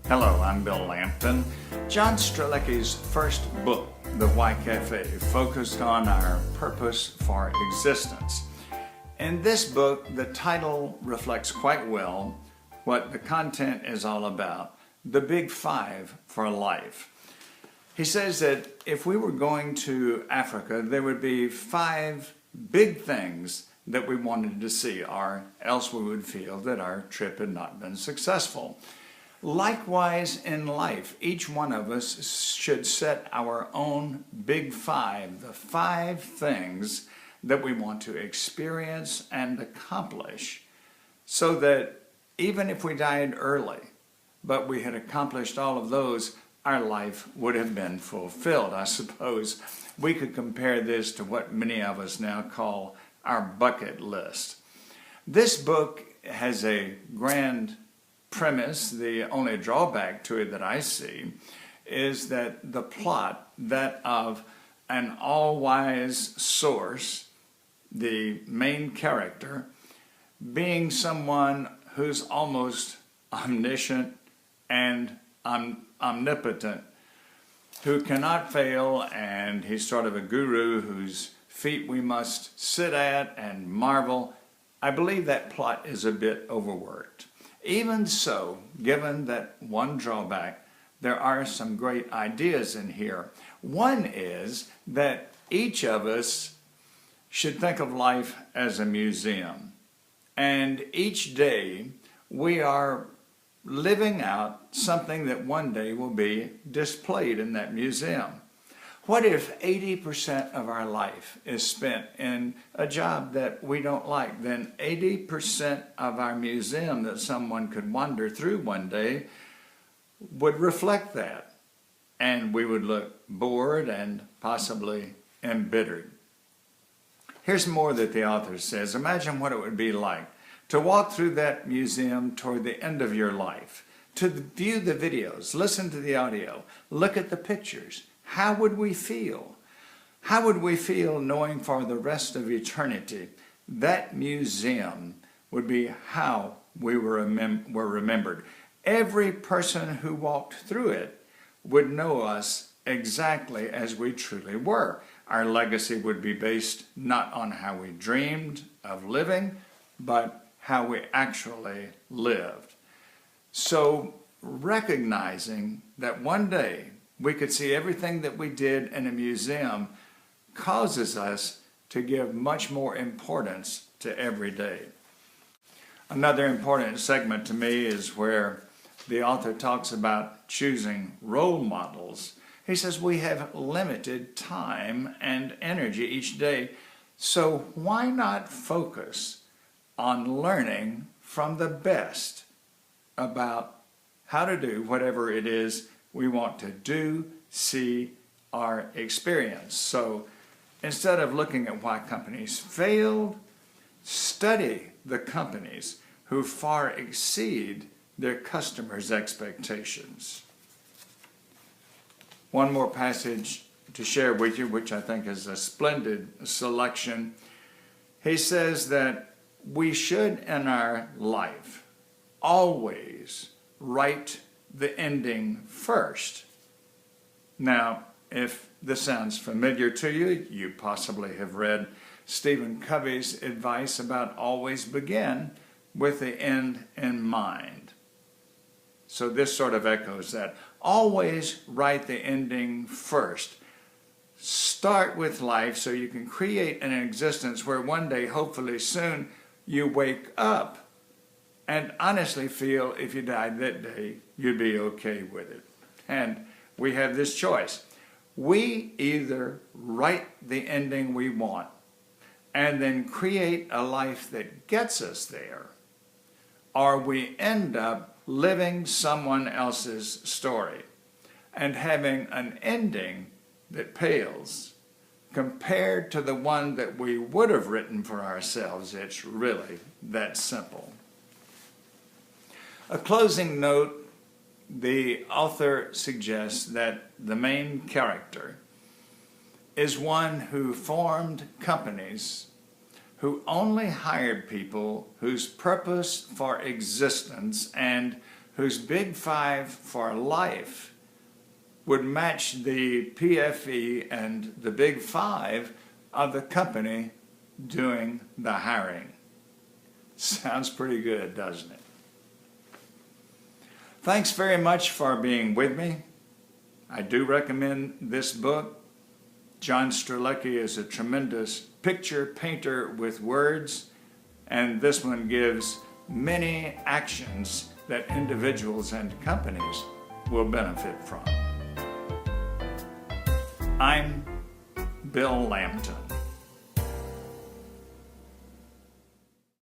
Hello, I'm Bill Lampton. John Strelecki's first book, The Why Cafe, focused on our purpose for existence. In this book, the title reflects quite well what the content is all about, the big five for life. He says that if we were going to Africa, there would be 5 big things that we wanted to see, or else we would feel that our trip had not been successful. Likewise in life, each one of us should set our own big 5, the 5 things that we want to experience and accomplish, so that even if we died early, but we had accomplished all of those, our life would have been fulfilled. I suppose we could compare this to what many of us now call our bucket list. This book has a grand premise. The only drawback to it that I see is that the plot, that of an all-wise source, the main character, being someone who's almost omniscient and omnipotent, who cannot fail, and he's sort of a guru whose feet we must sit at and marvel. I believe that plot is a bit overworked. Even so, given that one drawback, there are some great ideas in here. One is that each of us should think of life as a museum. And each day we are living out something that one day will be displayed in that museum. What if 80% of our life is spent in a job that we don't like? Then 80% of our museum that someone could wander through one day would reflect that. And we would look bored and possibly embittered. Here's more that the author says. Imagine what it would be like to walk through that museum toward the end of your life, to view the videos, listen to the audio, look at the pictures. How would we feel? How would we feel knowing for the rest of eternity that museum would be how we were remembered? Every person who walked through it would know us exactly as we truly were. Our legacy would be based not on how we dreamed of living, but how we actually lived. So recognizing that one day we could see everything that we did in a museum causes us to give much more importance to every day. Another important segment to me is where the author talks about choosing role models. He says we have limited time and energy each day, so why not focus on learning from the best about how to do whatever it is we want to do, see, or experience. So instead of looking at why companies failed, study the companies who far exceed their customers' expectations. One more passage to share with you, which I think is a splendid selection. He says that we should in our life always write the ending first. Now, if this sounds familiar to you, you possibly have read Stephen Covey's advice about always begin with the end in mind. So this sort of echoes that. Always write the ending first. Start with life so you can create an existence where one day, hopefully soon, you wake up and honestly feel if you died that day, you'd be okay with it. And we have this choice. We either write the ending we want and then create a life that gets us there, or we end up living someone else's story and having an ending that pales compared to the one that we would have written for ourselves. It's really that simple. A closing note, the author suggests that the main character is one who formed companies, who only hired people whose purpose for existence and whose Big Five for life would match the PFE and the Big Five of the company doing the hiring. Sounds pretty good, doesn't it? Thanks very much for being with me. I do recommend this book. John Strzelecki is a tremendous picture painter with words, and this one gives many actions that individuals and companies will benefit from. I'm Bill Lampton.